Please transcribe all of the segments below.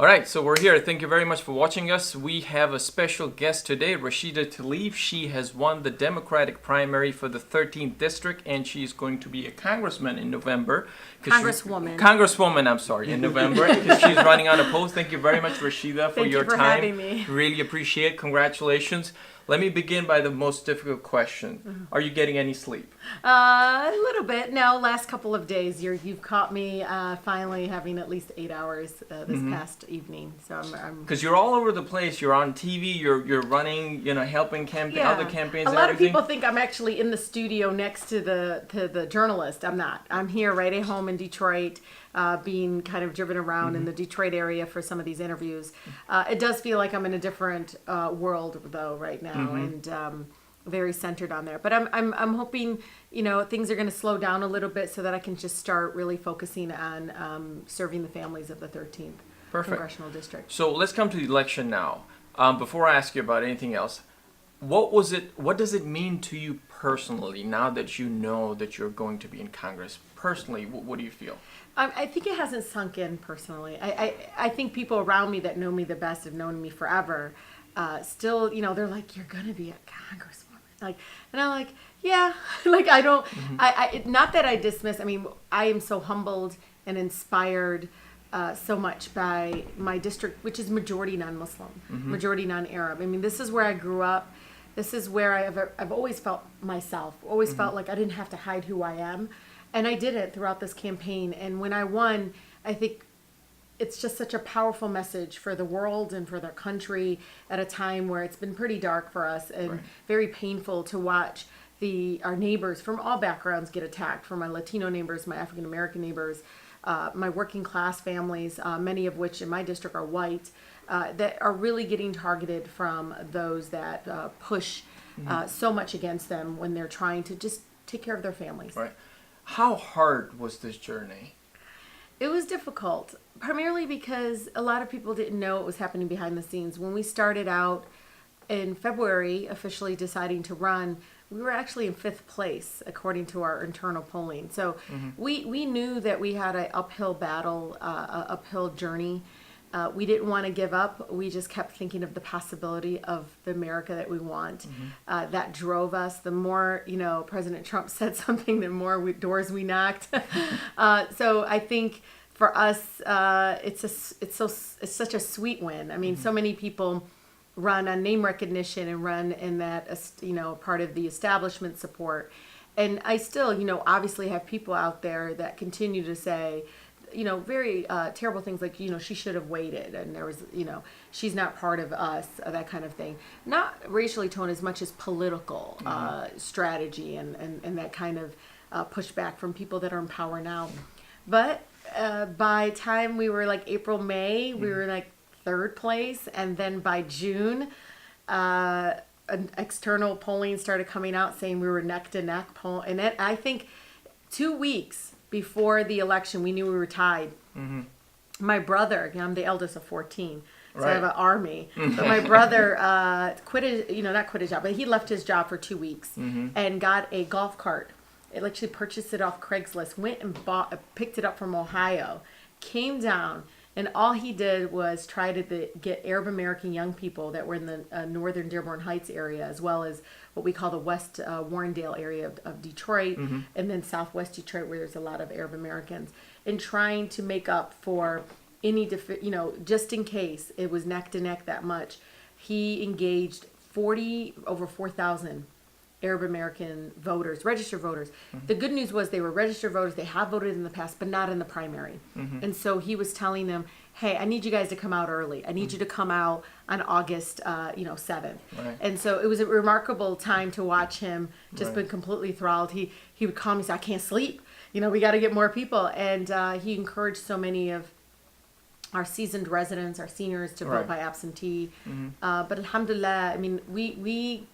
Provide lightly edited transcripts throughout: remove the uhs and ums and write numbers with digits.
All right, so we're here. Thank you very much for watching us. We have a special guest today, Rashida Tlaib. She has won the Democratic primary for the 13th district, and she's going to be a congressman in November. Congresswoman, I'm sorry, in November, because she's running unopposed. Thank you very much, Rashida, for your time. Thank you for having me. Really appreciate it. Congratulations. Let me begin by the most difficult question. Are you getting any sleep? A little bit. No, last couple of days. You've caught me finally having at least 8 hours this past evening. So I'm because you're all over the place. You're on TV. You're running. Helping other campaigns. A lot of people think I'm actually in the studio next to the journalist. I'm not. I'm here right at home in Detroit, being kind of driven around in the Detroit area for some of these interviews. It does feel like I'm in a different world though right now, and very centered on there. But I'm hoping things are going to slow down a little bit so that I can just start really focusing on serving the families of the 13th congressional district. So let's come to the election now. Before I ask you about anything else, what does it mean to you personally now that you know that you're going to be in Congress? Personally, what do you feel? I think it hasn't sunk in personally. I think people around me that know me the best have known me forever. Still, they're like, you're going to be a congresswoman. And I'm like, yeah, I don't, not that I dismiss, I am so humbled and inspired so much by my district, which is majority non-Muslim, majority non-Arab. This is where I grew up. This is where I've always felt myself, always felt like I didn't have to hide who I am. And I did it throughout this campaign. And when I won, I think it's just such a powerful message for the world and for their country at a time where it's been pretty dark for us and very painful to watch our neighbors from all backgrounds get attacked, from my Latino neighbors, my African American neighbors, my working class families, many of which in my district are white, that are really getting targeted from those that push so much against them when they're trying to just take care of their families. Right. How hard was this journey? It was difficult, primarily because a lot of people didn't know what was happening behind the scenes. When we started out in February, officially deciding to run, we were actually in 5th place according to our internal polling. So we knew that we had an uphill battle, an uphill journey. We didn't want to give up. We just kept thinking of the possibility of the America that we want. That drove us. The more, President Trump said something, the more doors we knocked. So I think for us, it's such a sweet win. So many people run on name recognition and run in that, part of the establishment support. And I still, obviously have people out there that continue to say, very terrible things like, she should have waited, and there was, she's not part of us, that kind of thing. Not racially toned as much as political strategy and that kind of pushback from people that are in power now. But by time we were like April, May, we were like 3rd place, and then by June, an external polling started coming out saying we were neck to neck. And I think 2 weeks before the election, we knew we were tied. My brother, I'm the eldest of 14, so I have an army. But my brother not quit his job, but he left his job for 2 weeks and got a golf cart. It actually purchased it off Craigslist, went and picked it up from Ohio, came down, and all he did was try to get Arab American young people that were in the northern Dearborn Heights area, as well as what we call the West Warrendale area of Detroit, and then Southwest Detroit, where there's a lot of Arab Americans, and trying to make up for any, just in case it was neck to neck that much. He engaged over 4,000 Arab American voters, registered voters. The good news was they were registered voters. They have voted in the past, but not in the primary. And so he was telling them, hey, I need you guys to come out early. I need you to come out on August 7th. And so it was a remarkable time to watch him just been completely enthralled. He would call me and say, I can't sleep. We got to get more people. And he encouraged so many of our seasoned residents, our seniors, to vote by absentee. But alhamdulillah, we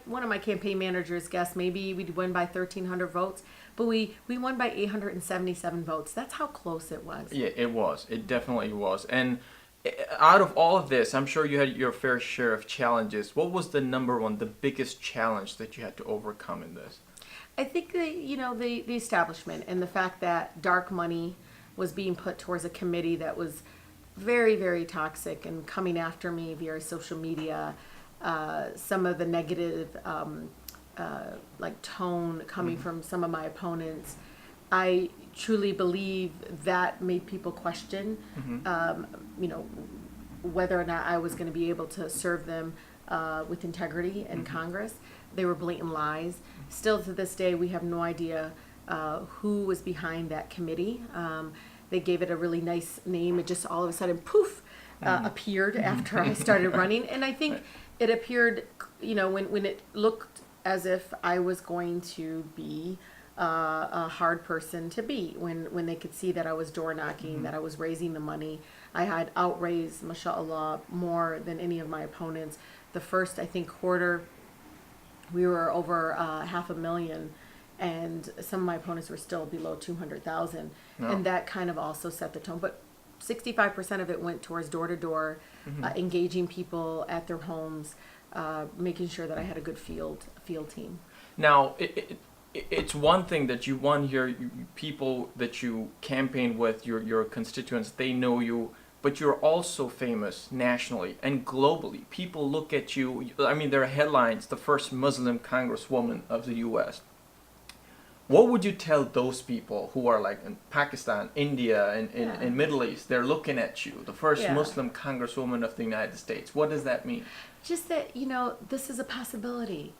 one of my campaign managers guessed maybe we'd win by 1,300 votes, but we won by 877 votes. That's how close it was. Yeah, it was. It definitely was. And out of all of this, I'm sure you had your fair share of challenges. What was the the biggest challenge that you had to overcome in this? I think the establishment and the fact that dark money was being put towards a committee that was very, very toxic and coming after me via social media. Some of the negative like tone coming from some of my opponents, I truly believe that made people question, you know, whether or not I was going to be able to serve them with integrity in Congress. They were blatant lies. Still to this day, we have no idea who was behind that committee. They gave it a really nice name. It just all of a sudden, poof, appeared after I started running. And I think it appeared, you know, when it looked as if I was going to be a hard person to beat, when they could see that I was door knocking, that I was raising the money. I had outraised, mashallah, more than any of my opponents. The first, I think, quarter, we were over $500,000, and some of my opponents were still below 200,000, and that kind of also set the tone. But 65% of it went towards door to door, engaging people at their homes, making sure that I had a good field team. Now, it's one thing that you won here, people that you campaign with, your constituents, they know you, but you're also famous nationally and globally. People look at you, I mean, there are headlines, the first Muslim Congresswoman of the U.S. What would you tell those people who are like in Pakistan, India, and Middle East? They're looking at you, the first Muslim Congresswoman of the United States. What does that mean? Just that, you know, this is a possibility,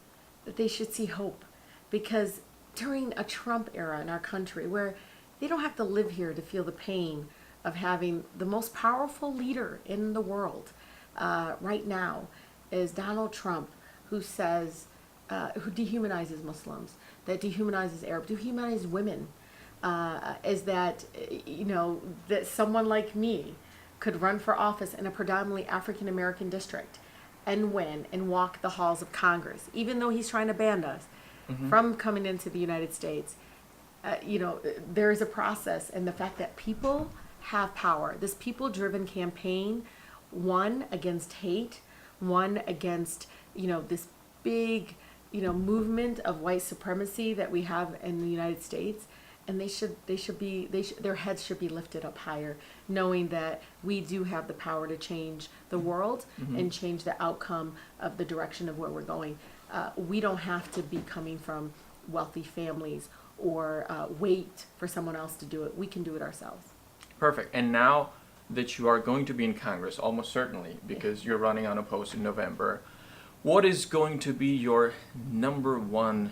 that they should see hope. Because during a Trump era in our country, where they don't have to live here to feel the pain of having the most powerful leader in the world right now is Donald Trump, who says, who dehumanizes Muslims, that dehumanizes Arabs, dehumanizes women, is that, you know, that someone like me could run for office in a predominantly African American district and win and walk the halls of Congress, even though he's trying to ban us from coming into the United States. You know, there is a process, and the fact that people have power. This people-driven campaign, one against hate, one against, you know, this big, you know, movement of white supremacy that we have in the United States, and their heads should be lifted up higher, knowing that we do have the power to change the world and change the outcome of the direction of where we're going. We don't have to be coming from wealthy families or wait for someone else to do it. We can do it ourselves. Perfect. And now that you are going to be in Congress, almost certainly, because you're running unopposed in November, what is going to be your number one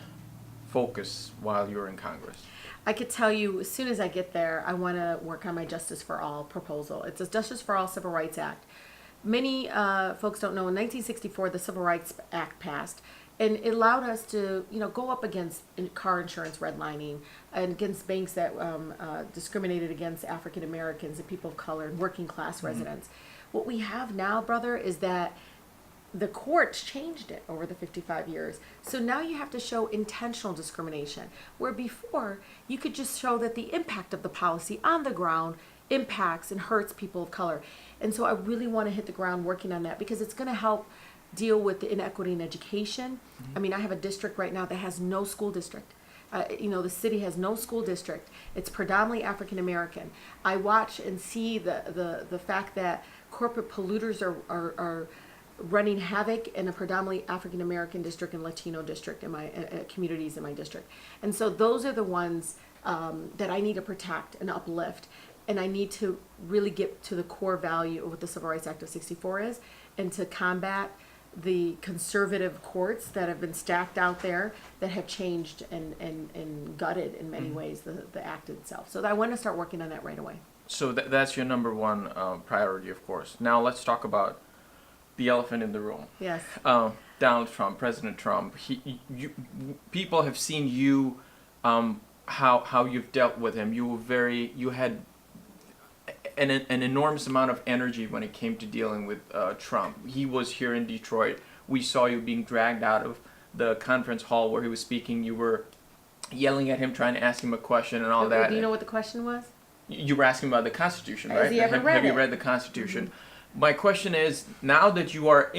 focus while you're in Congress? I could tell you, as soon as I get there, I want to work on my Justice for All proposal. It's a Justice for All Civil Rights Act. Many folks don't know, in 1964, the Civil Rights Act passed, and it allowed us to, you know, go up against car insurance redlining and against banks that discriminated against African Americans and people of color and working class residents. What we have now, brother, is that the courts changed it over the 55 years. So now you have to show intentional discrimination, where before you could just show that the impact of the policy on the ground impacts and hurts people of color. And so I really want to hit the ground working on that, because it's going to help deal with the inequity in education. I mean, I have a district right now that has no school district. You know, the city has no school district. It's predominantly African American. I watch and see the fact that corporate polluters are running havoc in a predominantly African American district and Latino district in my communities in my district. And so those are the ones that I need to protect and uplift. And I need to really get to the core value of what the Civil Rights Act of '64 is, and to combat the conservative courts that have been stacked out there that have changed and gutted in many ways the act itself. So I want to start working on that right away. So that's your number one priority, of course. Now let's talk about the elephant in the room. Yes. Donald Trump, President Trump. People have seen you, how you've dealt with him. You had an enormous amount of energy when it came to dealing with Trump. He was here in Detroit. We saw you being dragged out of the conference hall where he was speaking. You were yelling at him, trying to ask him a question and all that. Do you know what the question was? You were asking about the Constitution, right? Has he ever read Have you it? read the Constitution? My question is, now that you are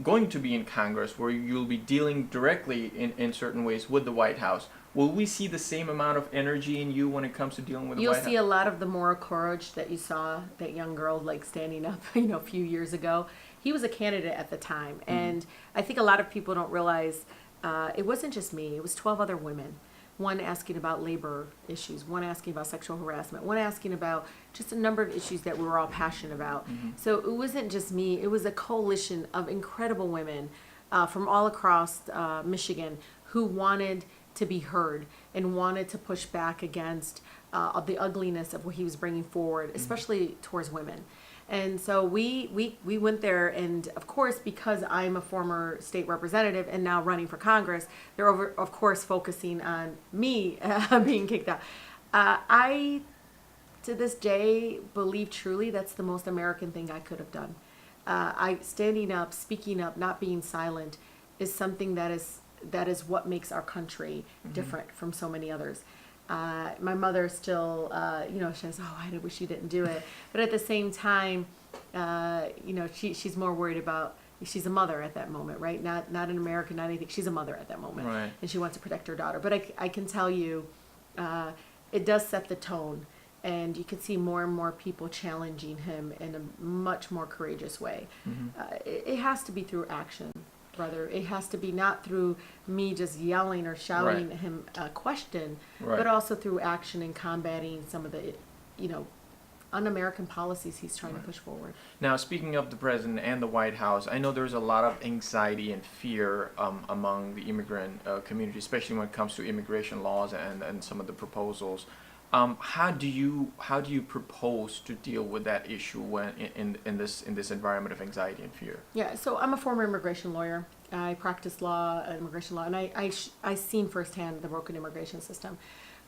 going to be in Congress, where you'll be dealing directly in certain ways with the White House, Will we see the same amount of energy in you when it comes to dealing with the You'll White see House? a lot of the moral courage that you saw that young girl like standing up, a few years ago. He was a candidate at the time, and I think a lot of people don't realize it wasn't just me. It was 12 other women. One asking about labor issues, one asking about sexual harassment, one asking about just a number of issues that we were all passionate about. So it wasn't just me. It was a coalition of incredible women from all across Michigan who wanted to be heard and wanted to push back against the ugliness of what he was bringing forward, especially towards women. And so we went there, and of course, because I'm a former state representative and now running for Congress, they're of course focusing on me being kicked out. I, to this day, believe truly that's the most American thing I could have done. Standing up, speaking up, not being silent is something that is what makes our country different from so many others. My mother still, she says, "Oh, I wish you didn't do it." But at the same time, she's more worried about. She's a mother at that moment, right? Not an American, not anything. She's a mother at that moment, Right. and she wants to protect her daughter. But I can tell you, it does set the tone, and you can see more and more people challenging him in a much more courageous way. It has to be through action. Brother, it has to be not through me just yelling or shouting at him a question, but also through action and combating some of the, un-American policies he's trying to push forward. Now, speaking of the president and the White House, I know there's a lot of anxiety and fear among the immigrant community, especially when it comes to immigration laws and some of the proposals. How do you propose to deal with that issue when in this environment of anxiety and fear? Yeah, so I'm a former immigration lawyer. I practice law, immigration law, and I seen firsthand the broken immigration system.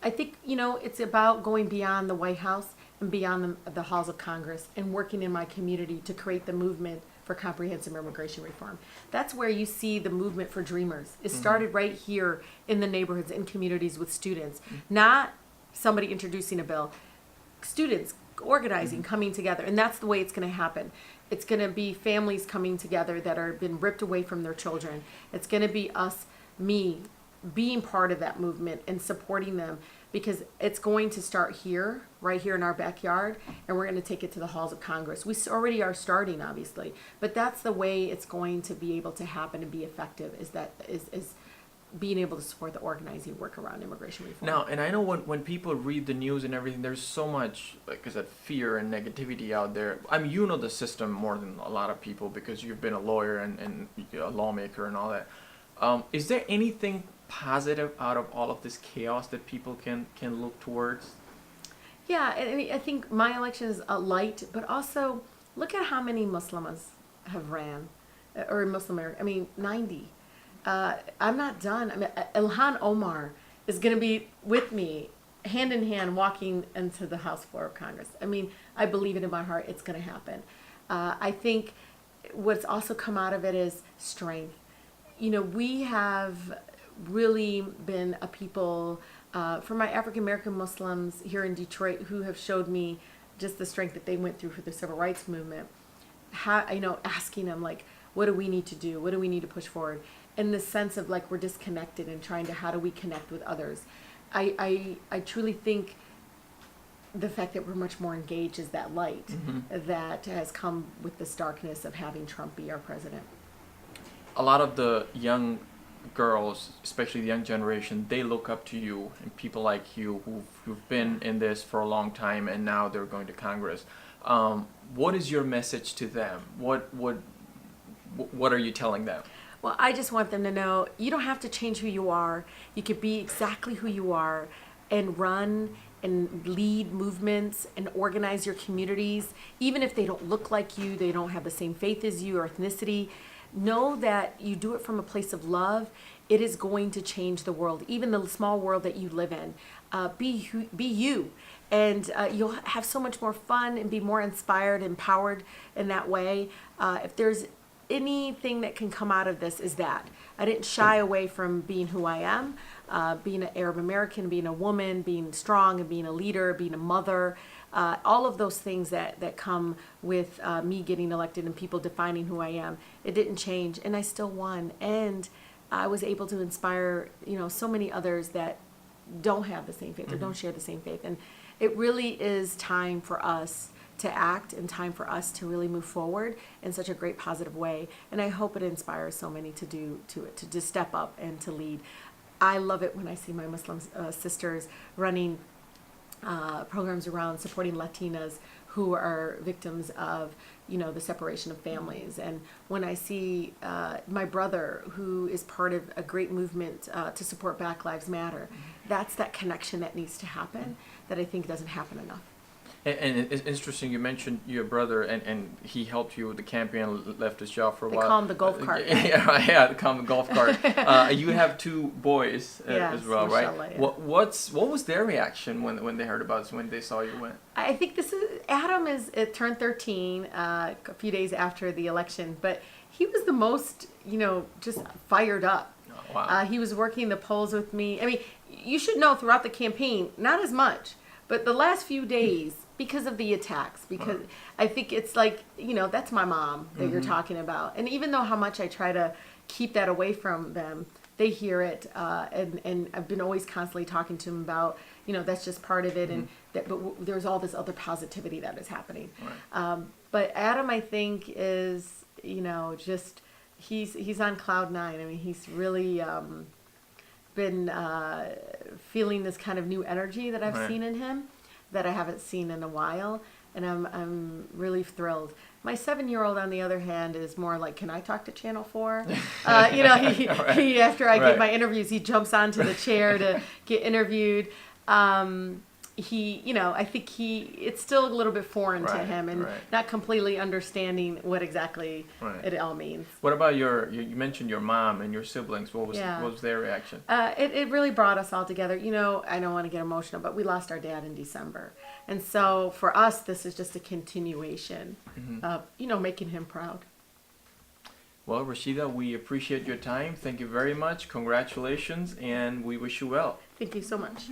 I think, it's about going beyond the White House and beyond the halls of Congress and working in my community to create the movement for comprehensive immigration reform. That's where you see the movement for dreamers. It started right here in the neighborhoods and communities with students, not somebody introducing a bill. Students organizing, coming together, and that's the way it's going to happen. It's going to be families coming together that are been ripped away from their children. It's going to be me, being part of that movement and supporting them, because it's going to start here, right here in our backyard, and we're going to take it to the halls of Congress. We already are starting, obviously, but that's the way it's going to be able to happen and be effective, is being able to support the organizing work around immigration reform. Now, and I know when people read the news and everything, there's so much, like I said, fear and negativity out there. I mean, you know the system more than a lot of people because you've been a lawyer and a lawmaker and all that. Is there anything positive out of all of this chaos that people can look towards? Yeah, I think my election is light, but also look at how many Muslims have ran, or Muslim American. 90. I'm not done. Ilhan Omar is going to be with me, hand in hand, walking into the House floor of Congress. I believe it in my heart. It's going to happen. I think what's also come out of it is strength. We have really been a people, for my African American Muslims here in Detroit, who have showed me just the strength that they went through for the civil rights movement. Asking them, like, what do we need to do? What do we need to push forward? In the sense of, like, we're disconnected and trying to, how do we connect with others? I truly think the fact that we're much more engaged is that light that has come with this darkness of having Trump be our president. A lot of the young girls, especially the young generation, they look up to you and people like you who've been in this for a long time and now they're going to Congress. What is your message to them? What are you telling them? Well, I just want them to know you don't have to change who you are. You could be exactly who you are and run and lead movements and organize your communities. Even if they don't look like you, they don't have the same faith as you or ethnicity. Know that you do it from a place of love. It is going to change the world, even the small world that you live in. Be you. And you'll have so much more fun and be more inspired, empowered in that way. If there's anything that can come out of this, is that I didn't shy away from being who I am, being an Arab American, being a woman, being strong and being a leader, being a mother, all of those things that come with me getting elected and people defining who I am. It didn't change, and I still won, and I was able to inspire so many others that don't have the same faith or don't share the same faith. And it really is time for us to act and time for us to really move forward in such a great positive way. And I hope it inspires so many to step up and to lead. I love it when I see my Muslim sisters running programs around supporting Latinas who are victims of, the separation of families. And when I see my brother, who is part of a great movement to support Black Lives Matter, that's that connection that needs to happen that I think doesn't happen enough. And it's interesting you mentioned your brother, and he helped you with the campaign, left his job for a while. They call him the golf cart. Yeah, they call him the golf cart. You have 2 boys as well, right? Yeah. What was their reaction when they heard about this, when they saw you win? I think Adam it turned 13 a few days after the election, but he was the most, just fired up. Oh, wow. He was working the polls with me. I mean, you should know throughout the campaign, not as much, but the last few days, because of the attacks, because I think it's like, that's my mom that you're talking about. And even though how much I try to keep that away from them, they hear it. And I've been always constantly talking to them about, that's just part of it. And but there's all this other positivity that is happening. Right. But Adam, I think, is, just, he's on cloud 9. I mean, he's really been feeling this kind of new energy that I've seen in him that I haven't seen in a while, and I'm really thrilled. My 7-year-old, on the other hand, is more like, can I talk to Channel 4? He after I give my interviews, he jumps onto the chair to get interviewed. I think it's still a little bit foreign to him, and not completely understanding what exactly it all means. What about you mentioned your mom and your siblings? What was their reaction? It really brought us all together. I don't want to get emotional, but we lost our dad in December. And so for us, this is just a continuation of, making him proud. Well, Rashida, we appreciate your time. Thank you very much. Congratulations, and we wish you well. Thank you so much.